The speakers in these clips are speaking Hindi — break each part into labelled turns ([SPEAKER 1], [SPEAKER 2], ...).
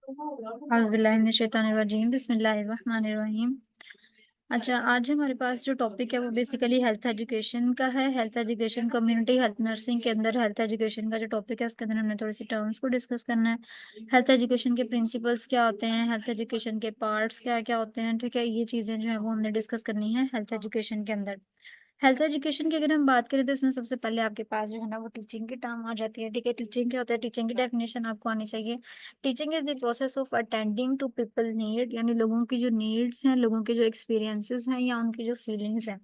[SPEAKER 1] औज़ुबिल्लाहिमिनश्शैतानिर्रजीम बिस्मिल्लाहिर्रहमानिर्रहीम। अच्छा, आज हमारे पास जो टॉपिक है वो बेसिकली हेल्थ एजुकेशन का है। Health education community health nursing के अंदर हेल्थ एजुकेशन का जो टॉपिक है उसके अंदर हमने थोड़ी सी टर्म्स को डिस्कस करना है। हेल्थ एजुकेशन के प्रिंसिपल्स क्या होते हैं, हेल्थ एजुकेशन के पार्ट्स क्या क्या होते हैं, ठीक है, ये चीज़ें जो है वो हमने डिस्कस करनी है हेल्थ एजुकेशन के अंदर। हेल्थ एजुकेशन की अगर हम बात करें तो इसमें सबसे पहले आपके पास जो है ना वो टीचिंग की टर्म आ जाती है, ठीक है। टीचिंग क्या होता है, टीचिंग की डेफिनेशन आपको आनी चाहिए। Teaching is the process of attending to people need, यानी लोगों की जो नीड्स हैं, लोगों के जो एक्सपीरियंसेस हैं या उनकी जो फीलिंग्स हैं,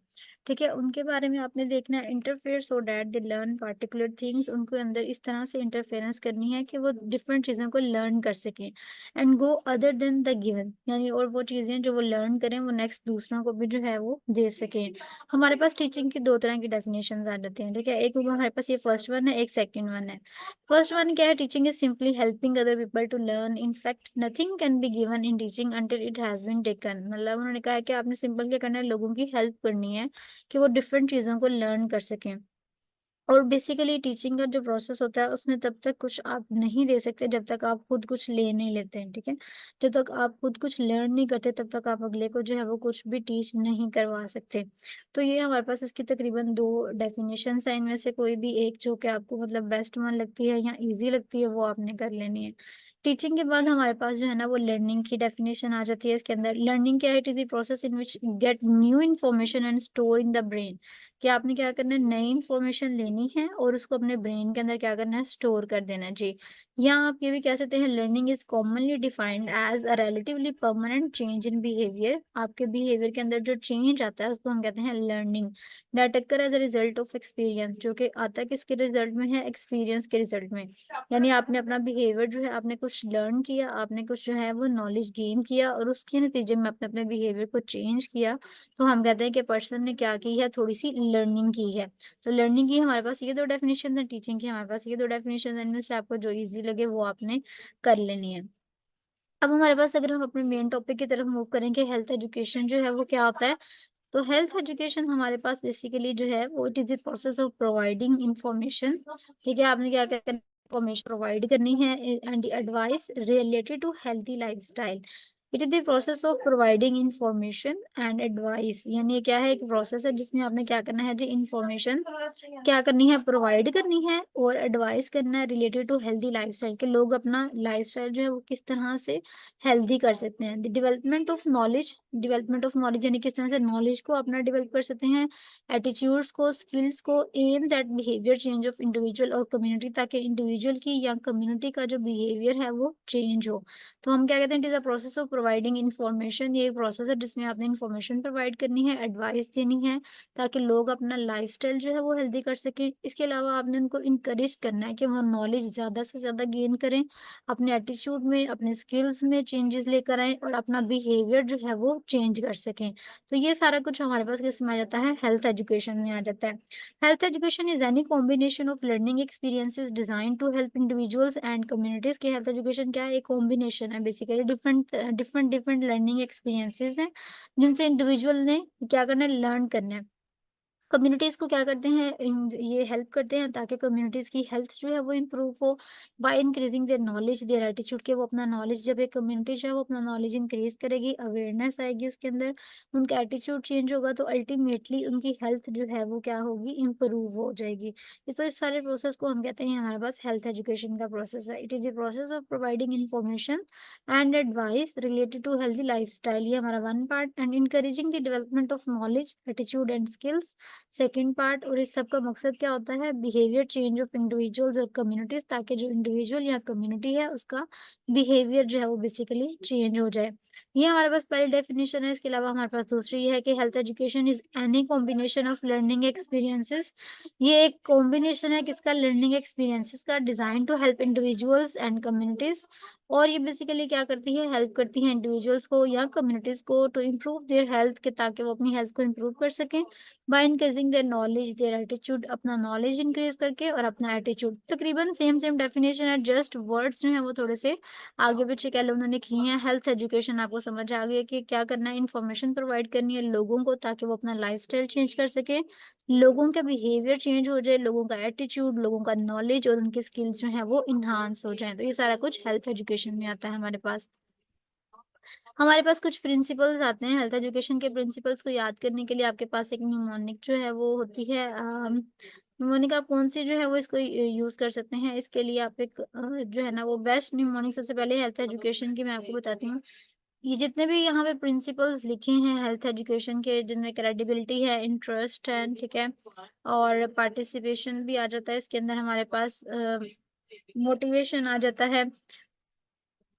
[SPEAKER 1] ठीक है, उनके बारे में आपने देखना है। Interfere so that they learn particular things, उनको अंदर इस तरह से इंटरफेरेंस करनी है कि वो डिफरेंट चीज़ों को लर्न कर सकें and go other than the given, यानी और वो चीज़ें जो वो लर्न करें वो नेक्स्ट दूसरों को भी जो है वो दे सकें। हमारे पास टीचिंग की 2 तरह की डेफिनेशंस आ जाती हैं, ठीक है? एक हमारे पास ये फर्स्ट वन है, एक सेकंड वन है। फर्स्ट वन क्या है? Teaching is simply helping other people to learn. In fact nothing can be given in teaching until it has been taken. मतलब उन्होंने कहा है कि आपने सिंपल क्या करना है, लोगों की हेल्प करनी है कि वो डिफरेंट चीज़ों को लर्न कर सकें। और बेसिकली टीचिंग का जो प्रोसेस होता है उसमें तब तक कुछ आप नहीं दे सकते जब तक आप खुद कुछ ले नहीं लेते हैं, ठीक है। जब तक आप खुद कुछ लर्न नहीं करते तब तक आप अगले को जो है वो कुछ भी टीच नहीं करवा सकते। तो ये हमारे पास इसकी तकरीबन दो डेफिनेशंस हैं, इनमें से कोई भी एक जो कि आपको मतलब बेस्ट वन लगती है या ईजी लगती है वो आपने कर लेनी है। टीचिंग के बाद हमारे पास जो है ना वो लर्निंग की डेफिनेशन आ जाती है। इसके अंदर लर्निंग क्या है? It is the process in which get new information and store in the brain, कि आपने क्या करना है, नई इन्फॉर्मेशन लेनी है और उसको अपने ब्रेन के अंदर क्या करना है, स्टोर कर देना है जी। या आप ये भी कह सकते हैं learning is commonly defined as a relatively permanent change in behaviour. आपके बिहेवियर के अंदर जो चेंज आता है उसको हम कहते हैं learning. That occur as a result of experience, जो कि आता है किसके रिजल्ट में है, एक्सपीरियंस के रिजल्ट में। यानी आपने अपना बिहेवियर जो है आपने कुछ लर्न किया, आपने कुछ जो है वो नॉलेज गेन किया और उसके नतीजे में आपने अपने बिहेवियर को चेंज किया, तो हम कहते हैं कि पर्सन ने क्या की है, थोड़ी-सी लर्निंग की है। तो लर्निंग की हमारे पास ये 2 डेफिनिशन है, टीचिंग की हमारे पास ये 2 डेफिनिशन है, इनमें से आपको जो ईज़ी लगे वो आपने कर लेनी है। अब हमारे पास अगर हम अपने मेन टॉपिक की तरफ मूव करें कि हेल्थ एजुकेशन जो है वो क्या होता है, तो हेल्थ एजुकेशन हमारे पास बेसिकली जो है वो it is the process of providing information, ठीक है? आपने क्या क्या करना है, इन्फॉर्मेशन प्रोवाइड करनी है and advice related to healthy lifestyle. It is the process of providing information and advice, यानी ये क्या है, एक प्रोसेस है जिसमें आपने क्या करना है जी, इन्फॉर्मेशन क्या करनी है, प्रोवाइड करनी है और एडवाइस करना है रिलेटेड टू हेल्दी लाइफस्टाइल, के लोग अपना लाइफस्टाइल जो है वो किस तरह से हेल्दी कर सकते हैं। The development of knowledge, development of knowledge यानी किस तरह से नॉलेज को अपना डेवलप कर सकते हैं, एटीट्यूड्स को, स्किल्स को, aims at behaviour change of individual और कम्युनिटी, ताकि इंडिविजुअल की या कम्युनिटी का जो बिहेवियर है वो चेंज हो। तो हम क्या कहते हैं, it is a process of providing information. ये एक प्रोसेस है जिसमें आपने इन्फॉर्मेशन प्रोवाइड करनी है, एडवाइस देनी है, ताकि लोग अपना लाइफस्टाइल जो है वो हेल्दी कर सकें। इसके अलावा आपने उनको इनकरेज करना है कि वो नॉलेज ज़्यादा से ज़्यादा गेन करें, अपने एटीट्यूड में, अपने स्किल्स में चेंजेस लेकर आएँ और अपना बिहेवियर जो है वो चेंज कर सकें। तो ये सारा कुछ हमारे पास किसमें आ जाता है, हेल्थ एजुकेशन में आ जाता है। Health education is any combination of learning experiences designed to help individuals and communities. की हेल्थ एजुकेशन क्या है, एक कॉम्बिनेशन है बेसिकली, डिफरेंट लर्निंग एक्सपीरियंसेस हैं जिनसे इंडिविजुअल ने क्या करना है, लर्न करना है। कम्युनिटीज़ को क्या करते हैं, ये हेल्प करते हैं ताकि कम्युनिटीज़ की हेल्थ जो है वो इम्प्रूव हो by increasing their knowledge, their attitude, के वो अपना नॉलेज, जब एक कम्युनिटी जो है वो अपना नॉलेज इंक्रीज करेगी, अवेयरनेस आएगी उसके अंदर, उनका एटीट्यूड चेंज होगा, तो अल्टीमेटली उनकी हेल्थ जो है वो क्या होगी, इम्प्रूव हो जाएगी। तो इस सारे प्रोसेस को हम कहते हैं हमारे पास हेल्थ एजुकेशन का प्रोसेस है। It is the process of providing information and advice related to healthy lifestyle, ये हमारा one part, and encouraging the development of knowledge, attitude and skills second part. और इस सब का मकसद क्या होता है, बिहेवियर चेंज ऑफ इंडिविजुअल्स और कम्युनिटीज, ताकि जो इंडिविजुअल या कम्युनिटी है उसका बिहेवियर जो है वो बेसिकली चेंज हो जाए। ये हमारे पास पहली डेफिनेशन है। इसके अलावा हमारे पास दूसरी है कि health education is any combination of learning experiences. ये एक कॉम्बिनेशन है किसका, लर्निंग एक्सपीरियंसेस का, design to help individuals and communities. और ये बेसिकली क्या करती है, हेल्प करती है इंडिविजुअल्स को या कम्युनिटीज को टू इम्प्रूव देयर हेल्थ, के ताकि वो अपनी हेल्थ को इम्प्रूव कर सकें by increasing their knowledge, their attitude, अपना नॉलेज इंक्रीज करके और अपना एटीट्यूड। तकरीबन सेम सेम डेफिनेशन है, जस्ट वर्ड्स जो हैं वो थोड़े से आगे पीछे कह लो उन्होंने किए हैं। हेल्थ एजुकेशन आपको समझ आ गया कि क्या करना है, इन्फॉर्मेशन प्रोवाइड करनी है लोगों को ताकि वो अपना लाइफस्टाइल चेंज कर सके, लोगों का बिहेवियर चेंज हो जाए, लोगों का एटीट्यूड, लोगों का नॉलेज और उनके स्किल्स जो हैं वो इन्हांस हो जाएं। तो ये सारा कुछ हेल्थ एजुकेशन एजुकेशन में आता है हमारे पास कुछ प्रिंसिपल्स आते हैं। हेल्थ एजुकेशन के प्रिंसिपल्स को याद करने के लिए आपके पास एक निमोनिक जो है वो होती है। निमोनिक आप कौन-सी जो है वो इसको यूज़ कर सकते हैं। इसके लिए आप एक जो है ना वो बेस्ट निमोनिक सबसे पहले हेल्थ एजुकेशन की मैं आपको बताती हूँ। ये जितने भी यहाँ पे प्रिंसिपल्स लिखे हैं हेल्थ एजुकेशन के, जिनमें क्रेडिबिलिटी है, इंटरेस्ट है, ठीक है? और पार्टिसिपेशन भी आ जाता है इसके अंदर हमारे पास, मोटिवेशन आ जाता है,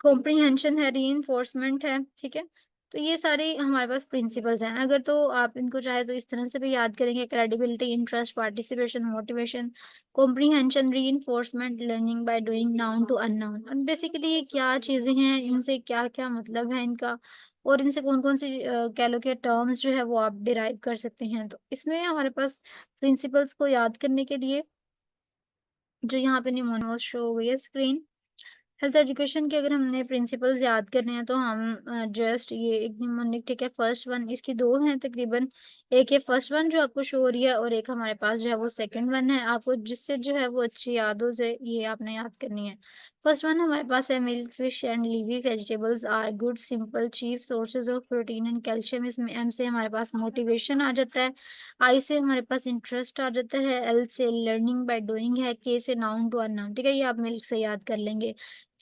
[SPEAKER 1] कॉम्प्रिहेंशन है, रीइंफोर्समेंट है, ठीक है? तो ये सारे हमारे पास प्रिंसिपल्स हैं। अगर तो आप इनको चाहे तो इस तरह से भी याद करेंगे, credibility, interest, participation, motivation, comprehension, reinforcement, learning by doing, known to unknown. और बेसिकली ये क्या चीज़ें हैं, इनसे क्या-क्या मतलब है इनका, और इनसे कौन-कौन सी कह लो कि टर्म्स जो है वो आप डिराइव कर सकते हैं। तो इसमें हमारे पास प्रिंसिपल्स को याद करने के लिए जो यहाँ पे निमोनिक शो हो गई है स्क्रीन, हेल्थ एजुकेशन के अगर हमने प्रिंसिपल्स याद करने हैं तो हम जस्ट ये एक निम्नलिखित, ठीक है, फर्स्ट वन, इसकी दो हैं तकरीबन। एक ये फर्स्ट वन जो आपको शो हो रही है, और एक हमारे पास जो है वो सेकंड वन है। आपको जिससे जो है वो अच्छी याद हो जाए, ये आपने याद करनी है। फर्स्ट वन हमारे पास है, milk, fish and leafy vegetables are good simple chief sources of protein and calcium. इसमें एम से हमारे पास मोटिवेशन आ जाता है, आई से हमारे पास इंटरेस्ट आ जाता है, एल से लर्निंग बाय डूइंग है, के से नाउन टू अननाउन, ठीक है? ये आप मिल्क से याद कर लेंगे।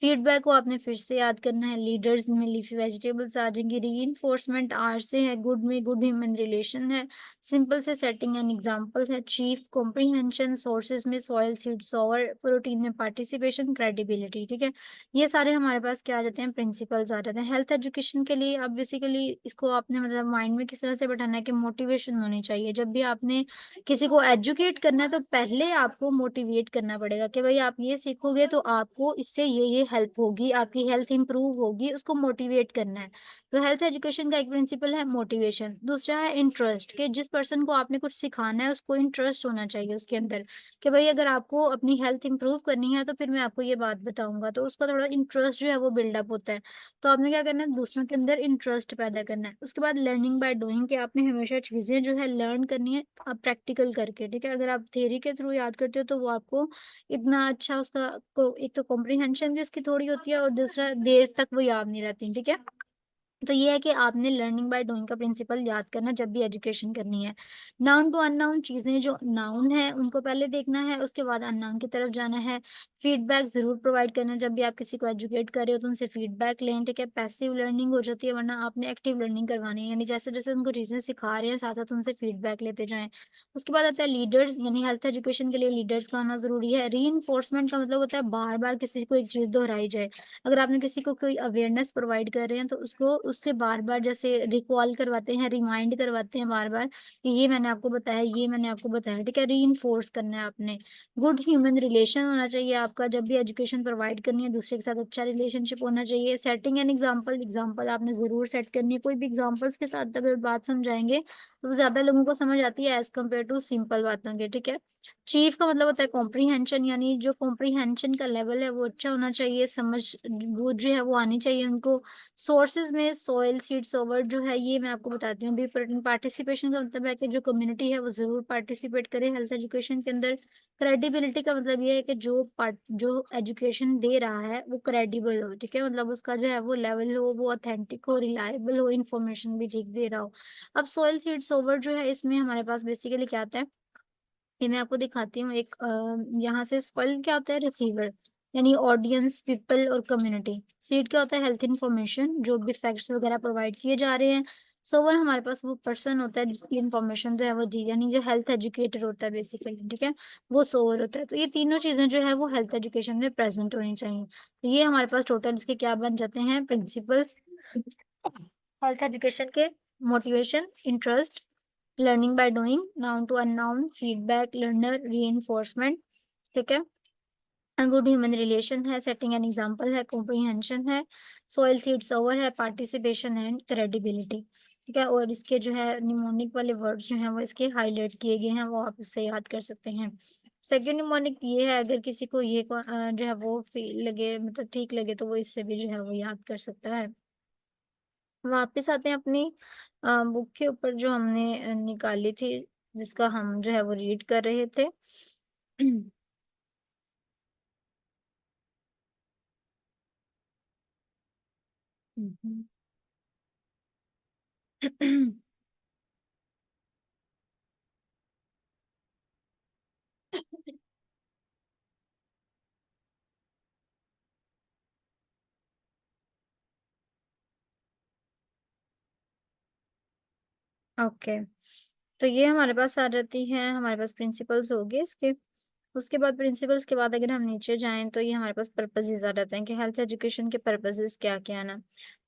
[SPEAKER 1] फीडबैक को आपने फिर से याद करना है, लीडर्स में लीफी वेजिटेबल्स आ जाएंगी, रीइंफोर्समेंट आर से है, गुड में गुड ह्यूमन रिलेशन है, सिंपल से सेटिंग एंड एग्जांपल है, चीफ कॉम्प्रिहेंशन, सोर्सेज में सॉयल सीड सोवर, प्रोटीन में पार्टिसिपेशन, क्रेडिबिलिटी, ठीक है? ये सारे हमारे पास क्या आ जाते हैं, प्रिंसिपल्स आ जाते हैं। हेल्थ एजुकेशन के लिए अब बेसिकली इसको आपने मतलब माइंड में किस तरह से बैठाना है कि मोटिवेशन होनी चाहिए। जब भी आपने किसी को एजुकेट करना है तो पहले आपको मोटिवेट करना पड़ेगा कि भाई आप ये सीखोगे तो आपको इससे ये हेल्प होगी, आपकी हेल्थ इंप्रूव होगी, उसको मोटिवेट करना है। तो हेल्थ एजुकेशन का एक प्रिंसिपल है मोटिवेशन। दूसरा है इंटरेस्ट, कि जिस पर्सन को आपने कुछ सिखाना है उसको इंटरेस्ट होना चाहिए उसके अंदर, कि भाई अगर आपको अपनी हेल्थ इंप्रूव करनी है तो फिर मैं आपको ये बात बताऊंगा, तो उसका थोड़ा इंटरेस्ट जो है वो बिल्डअप होता है। तो आपने क्या करना है, दूसरों के अंदर इंटरेस्ट पैदा करना है। उसके बाद लर्निंग बाय डूइंग, कि आपने हमेशा चीज़ें जो है लर्न करनी है आप प्रैक्टिकल करके, ठीक है? अगर आप थ्योरी के थ्रू याद करते हो तो वो आपको इतना अच्छा उसका को एक तो कॉम्प्रिहेंशन भी उसकी थोड़ी होती है, और दूसरा देर तक वो याद नहीं रहती, ठीक है? तो ये है कि आपने लर्निंग बाय डूइंग का प्रिंसिपल याद करना जब भी एजुकेशन करनी है। नाउन टू अननाउन, चीज़ें जो नाउन है उनको पहले देखना है, उसके बाद अननाउन की तरफ जाना है। फीडबैक ज़रूर प्रोवाइड करना, जब भी आप किसी को एजुकेट कर रहे हो तो उनसे फीडबैक लें, ठीक है? पैसिव लर्निंग हो जाती है, वरना आपने एक्टिव लर्निंग करवानी है, यानी जैसे-जैसे उनको चीज़ें सिखा रहे हैं साथ-साथ उनसे फीडबैक लेते जाएँ। उसके बाद आता है लीडर्स, यानी हेल्थ एजुकेशन के लिए लीडर्स का होना ज़रूरी है। रीइंफोर्समेंट का मतलब होता है बार-बार किसी को एक चीज़ दोहराई जाए। अगर आपने किसी को कोई अवेयरनेस प्रोवाइड कर रहे हैं तो उसको उससे बार-बार जैसे रिकॉल करवाते हैं, रिमाइंड करवाते हैं बार-बार कि ये मैंने आपको बताया, ये मैंने आपको बताया, ठीक है? रीइंफोर्स करना है आपने। गुड ह्यूमन रिलेशन होना चाहिए आपका, जब भी एजुकेशन प्रोवाइड करनी है दूसरे के साथ अच्छा रिलेशनशिप होना चाहिए। सेटिंग एन एग्जांपल, एग्जांपल आपने ज़रूर सेट करनी है। कोई भी एग्जांपल्स के साथ अगर बात समझाएँगे तो ज़्यादा लोगों को समझ आती है एज़ कम्पेयर टू सिंपल बातों के, ठीक है? चीफ का मतलब होता है कॉम्प्रिहेंशन, यानी जो कॉम्प्रिहेंशन का लेवल है वो अच्छा होना चाहिए, समझ वो जो है वो आनी चाहिए उनको। सोर्सेज में सॉइल सीड्स ओवर जो है ये मैं आपको बताती हूँ। अभी पार्टिसिपेशन का मतलब है कि जो कम्युनिटी है वो ज़रूर पार्टिसिपेट करे हेल्थ एजुकेशन के अंदर। क्रेडिबिलिटी का मतलब ये है कि जो एजुकेशन दे रहा है वो क्रेडिबल हो, ठीक है? मतलब उसका जो है वो लेवल हो, वो ऑथेंटिक हो, रिलायबल हो, इन्फॉर्मेशन भी ठीक दे रहा हो। अब सॉइल सीड्स ओवर जो है इसमें हमारे पास बेसिकली क्या आता है, ये मैं आपको दिखाती हूँ एक, यहाँ से स्पल क्या होता है, रिसीवर, यानी ऑडियंस, पीपल और कम्युनिटी। सीड क्या होता है, हेल्थ इन्फॉर्मेशन, जो भी फैक्ट्स वगैरह प्रोवाइड किए जा रहे हैं। सोवर हमारे पास वो पर्सन होता है जिसकी इन्फॉर्मेशन जो है वो दी, यानी जो हेल्थ एजुकेटर होता है बेसिकली, ठीक है? वो सोवर होता है। तो ये तीनों चीजें जो है वो हेल्थ एजुकेशन में प्रेजेंट होनी चाहिए। तो ये हमारे पास टोटल इसके क्या बन जाते हैं, प्रिंसिपल्स हेल्थ एजुकेशन के। Motivation, interest, learning by doing, known to unknown, feedback, learner, reinforcement, ठीक है? गुड ह्यूमन रिलेशन है, सेटिंग एन एग्जांपल है, कॉम्प्रिहेंशन है, सॉइल सीड्स ओवर है, पार्टिसिपेशन एंड क्रेडिबिलिटी, ठीक है? और इसके जो है निमोनिक वाले वर्ड्स जो हैं वो इसके हाईलाइट किए गए हैं, वो आप उससे याद कर सकते हैं। सेकेंड निमोनिक ये है, अगर किसी को ये जो है वो फील लगे, मतलब ठीक लगे, तो वो इससे भी जो है वो याद कर सकता है। वापस आते हैं अपनी बुक के ऊपर जो हमने निकाली थी, जिसका हम जो है वो रीड कर रहे थे। हम्म। ओके, तो ये हमारे पास आ जाती हैं, हमारे पास प्रिंसिपल्स हो गए इसके। उसके बाद प्रिंसिपल्स के बाद अगर हम नीचे जाएँ तो ये हमारे पास पर्पसेस आ जाते हैं कि हेल्थ एजुकेशन के पर्पसेस क्या-क्या है ना।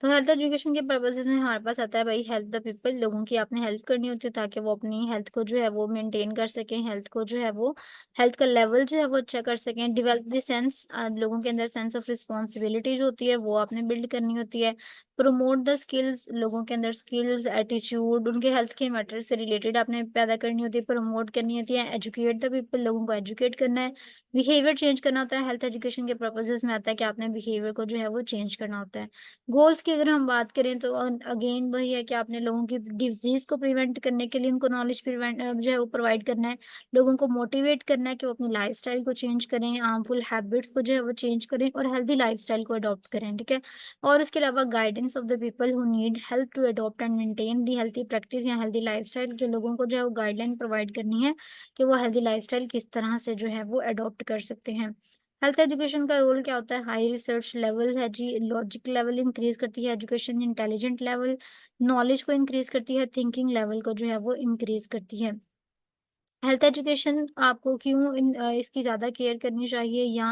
[SPEAKER 1] तो हेल्थ एजुकेशन के पर्पसेस में हमारे पास आता है भाई हेल्प द पीपल, लोगों की आपने हेल्प करनी होती है ताकि वो अपनी हेल्थ को जो है वो मेंटेन कर सकें, हेल्थ को जो है वो हेल्थ का लेवल जो है वो अच्छा कर सकें। डेवलप द सेंस लोगों के अंदर सेंस ऑफ रिस्पॉन्सिबिलिटी जो होती है वो आपने बिल्ड करनी होती है। प्रमोट द स्किल्स, लोगों के अंदर स्किल्स, एटीट्यूड उनके हेल्थ के मैटर से रिलेटेड आपने पैदा करनी होती है, प्रमोट करनी होती है। एजुकेट द पीपल, लोगों को एजुकेट करना है। बिहेवियर चेंज करना होता है, हेल्थ एजुकेशन के पर्पसेस में आता है कि आपने बिहेवियर को जो है वो चेंज करना होता है। गोल्स की अगर हम बात करें तो अगेन वही है कि आपने लोगों की डिजीज को प्रिवेंट करने के लिए उनको नॉलेज जो है वो प्रोवाइड करना है। लोगों को मोटिवेट करना है कि वो अपनी लाइफस्टाइल को चेंज करें, हार्मफुल हैबिट्स को जो है वो चेंज करें और हेल्दी लाइफस्टाइल को अडॉप्ट करें, ठीक है। और उसके अलावा guidance of the people who need help to adopt and maintain the healthy practice या हेल्दी लाइफस्टाइल के लोगों को जो है वो गाइडलाइन प्रोवाइड करनी है कि वो हेल्दी लाइफस्टाइल किस तरह से जो है वो अडॉप्ट कर सकते हैं। हेल्थ एजुकेशन का रोल क्या होता है? हाई रिसर्च लेवल है जी, लॉजिक लेवल इंक्रीज करती है एजुकेशन, इंटेलिजेंट लेवल, नॉलेज को इंक्रीज करती है, थिंकिंग लेवल को जो है वो इंक्रीज करती है। हेल्थ एजुकेशन आपको क्यों इसकी ज़्यादा केयर करनी चाहिए या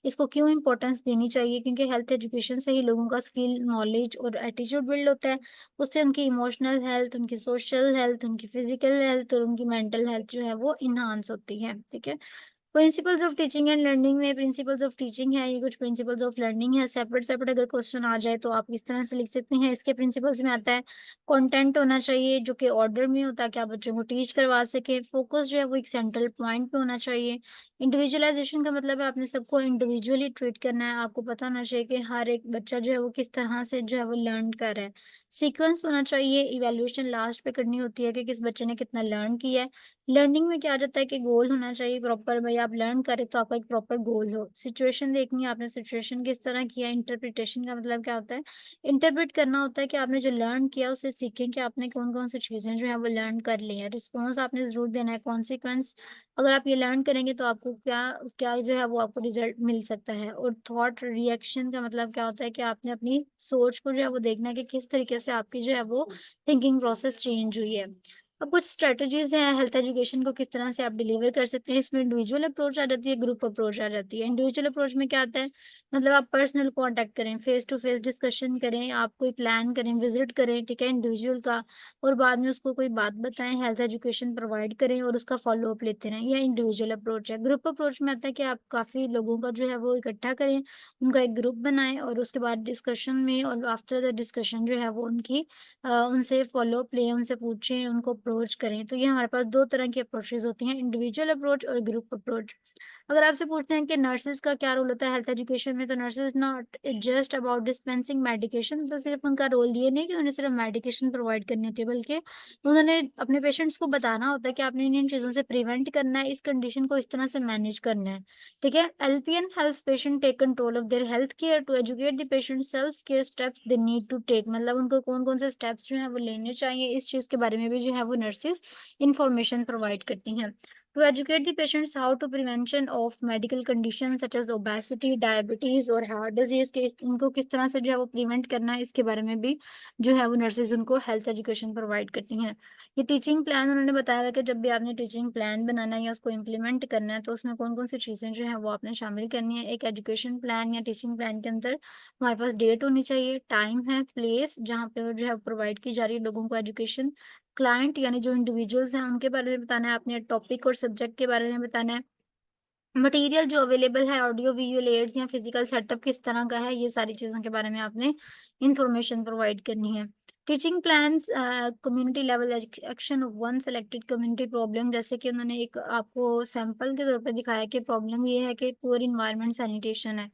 [SPEAKER 1] इसको क्यों इम्पोर्टेंस देनी चाहिए? क्योंकि हेल्थ एजुकेशन से ही लोगों का स्किल, नॉलेज और एटीट्यूड बिल्ड होता है। उससे उनकी इमोशनल हेल्थ, उनकी सोशल हेल्थ, उनकी फिजिकल हेल्थ और उनकी मेंटल हेल्थ जो है वो इन्हांस होती है, ठीक है? Principles of teaching and learning में प्रिंसिपल्स ऑफ टीचिंग है, ये कुछ प्रिंसिपल्स ऑफ लर्निंग है। सेपरेट सेपरेट अगर क्वेश्चन आ जाए तो आप इस तरह से लिख सकते हैं। इसके प्रिंसिपल्स में आता है कंटेंट होना चाहिए जो कि ऑर्डर में हो ताकि आप बच्चों को टीच करवा सकें। फोकस जो है वो एक सेंट्रल पॉइंट पे होना चाहिए। इंडिविजुअलाइजेशन का मतलब है आपने सबको इंडिविजुअली ट्रीट करना है। आपको पता होना चाहिए कि हर एक बच्चा जो है वो किस तरह से जो है वो लर्न कर रहा है। सीक्वेंस होना चाहिए। इवैल्यूएशन लास्ट पे करनी होती है कि किस बच्चे ने कितना लर्न किया है। लर्निंग में क्या आ जाता है कि गोल होना चाहिए प्रॉपर, भाई आप लर्न करें तो आपका एक प्रॉपर गोल हो। सिचुएशन देखनी है आपने, सिचुएशन किस तरह किया। इंटरप्रिटेशन का मतलब क्या होता है? इंटरप्रेट करना होता है कि आपने जो लर्न किया उसे सीखें कि आपने कौन कौन सी चीज़ें जो है वो लर्न कर ली हैं। रिस्पॉन्स आपने ज़रूर देना है। कॉन्सिक्वेंस, अगर आप ये लर्न करेंगे तो आपको क्या क्या जो है वो आपको रिजल्ट मिल सकता है। और थॉट रिएक्शन का मतलब क्या होता है कि आपने अपनी सोच को जो है वो देखना है कि किस तरीके से आपकी जो है वो थिंकिंग प्रोसेस चेंज हुई है। अब कुछ स्ट्रेटजीज़ हैं हेल्थ एजुकेशन को किस तरह से आप डिलीवर कर सकते हैं। इसमें इंडिविजुअल अप्रोच आ जाती है, ग्रुप अप्रोच आ जाती है। इंडिविजुअल अप्रोच में क्या आता है? मतलब आप पर्सनल कॉन्टैक्ट करें, फेस टू फेस डिस्कशन करें, आप कोई प्लान करें, विजिट करें, ठीक है, इंडिविजुअल का, और बाद में उसको कोई बात बताएं, हेल्थ एजुकेशन प्रोवाइड करें और उसका फॉलो अप लेते रहें। यह इंडिविजुअल अप्रोच है। ग्रुप अप्रोच में आता है कि आप काफ़ी लोगों का जो है वो इकट्ठा करें, उनका एक ग्रुप बनाएं और उसके बाद डिस्कशन में और आफ्टर द डिस्कशन जो है वो उनसे फॉलो अप लें, उनसे पूछें, उनको अप्रोच करें। तो ये हमारे पास 2 तरह की अप्रोचेज़ होती हैं, इंडिविजुअल अप्रोच और ग्रुप अप्रोच। अगर आपसे पूछते हैं कि नर्सेज़ का क्या रोल होता है हेल्थ एजुकेशन में, तो nurses not just about dispensing medication, तो सिर्फ़ उनका रोल ये नहीं कि उन्हें सिर्फ़ मेडिकेशन प्रोवाइड करनी होती है, बल्कि उन्होंने अपने पेशेंट्स को बताना होता है कि आपने इन-इन चीज़ों से प्रिवेंट करना है, इस कंडीशन को इस तरह से मैनेज करना है, ठीक है? LPN helps patient take control of their health care to educate the patient self care steps they need to take, मतलब उनको कौन-कौन से स्टेप्स जो हैं वो लेने चाहिए, इस चीज़ के बारे में भी जो है वो नर्सेज़ इन्फॉर्मेशन प्रोवाइड करती हैं। To educate the patients how to prevention of medical conditions such as obesity, diabetes और हार्ट डिजीज के इनको किस तरह से जो है वो प्रिवेंट करना है, इसके बारे में भी जो है वो नर्सेज उनको हेल्थ एजुकेशन प्रोवाइड करती हैं। ये टीचिंग प्लान उन्होंने बताया है कि जब भी आपने टीचिंग प्लान बनाना है या उसको इम्प्लीमेंट करना है तो उसमें कौन कौन सी चीज़ें जो है वो आपने शामिल करनी है। एक एजुकेशन प्लान या टीचिंग प्लान के अंदर हमारे पास डेट होनी चाहिए, टाइम है, प्लेस जहाँ पे वो जो है प्रोवाइड की जा रही है लोगों को एजुकेशन, क्लाइंट यानी जो इंडिविजुअल्स हैं उनके बारे में बताना है आपने, टॉपिक और सब्जेक्ट के बारे में बताना है, मटेरियल जो अवेलेबल है, ऑडियो विजुअल एड्स या फिजिकल सेटअप किस तरह का है, ये सारी चीज़ों के बारे में आपने इंफॉर्मेशन प्रोवाइड करनी है। Teaching plans community level action of one selected community problem, जैसे कि उन्होंने एक आपको सैंपल के तौर पे दिखाया कि प्रॉब्लम ये है कि पुअर इन्वायरमेंट सैनिटेशन है।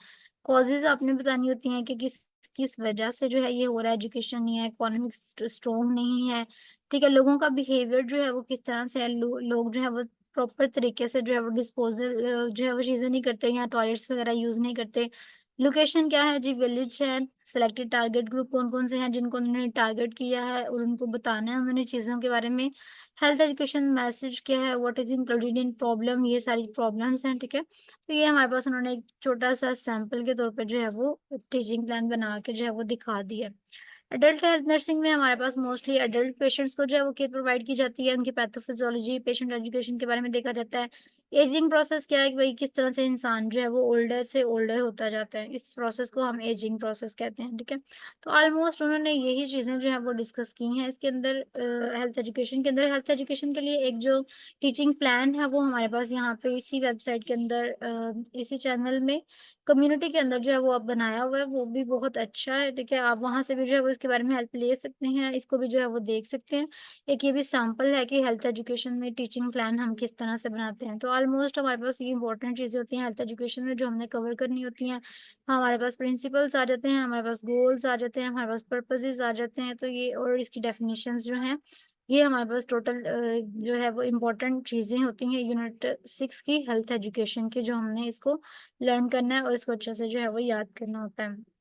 [SPEAKER 1] कॉजेज़ आपने बतानी होती हैं कि किस किस वजह से जो है ये हो रहा है, एजुकेशन नहीं है, इकोनॉमिक स्ट्रॉन्ग नहीं है, ठीक है, लोगों का बिहेवियर जो है वो किस तरह से है, लोग जो है वो प्रॉपर तरीके से जो है वो डिस्पोज़ल जो है वो चीज़ें नहीं करते या टॉयलेट्स वगैरह यूज़ नहीं करते। लोकेशन क्या है जी? विलेज है। सिलेक्टेड टारगेट ग्रुप कौन-कौन से हैं जिनको उन्होंने टारगेट किया है और उनको बताना है उन्होंने चीज़ों के बारे में। हेल्थ एजुकेशन मैसेज क्या है? What is included in problem, ये सारी प्रॉब्लम्स हैं, ठीक है? तो ये हमारे पास उन्होंने एक छोटा-सा सैंपल के तौर पे जो है वो टीचिंग प्लान बना के जो है वो दिखा दिया है। एडल्ट हेल्थ नर्सिंग में हमारे पास मोस्टली एडल्ट पेशेंट्स को जो है वो केयर प्रोवाइड की जाती है, उनकी पैथोफिजियोलॉजी, पेशेंट एजुकेशन के बारे में देखा जाता है। एजिंग प्रोसेस क्या है कि भाई किस तरह से इंसान जो है वो ओल्डर से ओल्डर होता जाता है, इस प्रोसेस को हम एजिंग प्रोसेस कहते हैं, ठीक है? तो ऑलमोस्ट उन्होंने यही चीज़ें जो है वो डिस्कस की हैं। इसके अंदर हेल्थ एजुकेशन के अंदर हेल्थ एजुकेशन के लिए एक जो टीचिंग प्लान है वो हमारे पास यहाँ पे इसी वेबसाइट के अंदर इसी चैनल में कम्युनिटी के अंदर जो है वो अब बनाया हुआ है, वो भी बहुत अच्छा है, ठीक है? आप वहाँ से भी जो है वो इसके बारे में हेल्प ले सकते हैं, इसको भी जो है वो देख सकते हैं। एक ये भी सैंपल है कि हेल्थ एजुकेशन में टीचिंग प्लान हम किस तरह से बनाते हैं। तो ऑलमोस्ट हमारे पास ये इंपॉर्टेंट चीज़ें होती हैं हेल्थ एजुकेशन में जो हमने कवर करनी होती हैं। हमारे पास प्रिंसिपल्स आ जाते हैं, हमारे पास गोल्स आ जाते हैं, हमारे पास पर्पसेस आ जाते हैं, तो ये और इसकी डेफिनिशंस जो हैं, ये हमारे पास टोटल जो है वो इम्पोर्टेंट चीज़ें होती हैं यूनिट 6 की हेल्थ एजुकेशन की, जो हमने इसको लर्न करना है और इसको अच्छे से जो है वो याद करना होता है।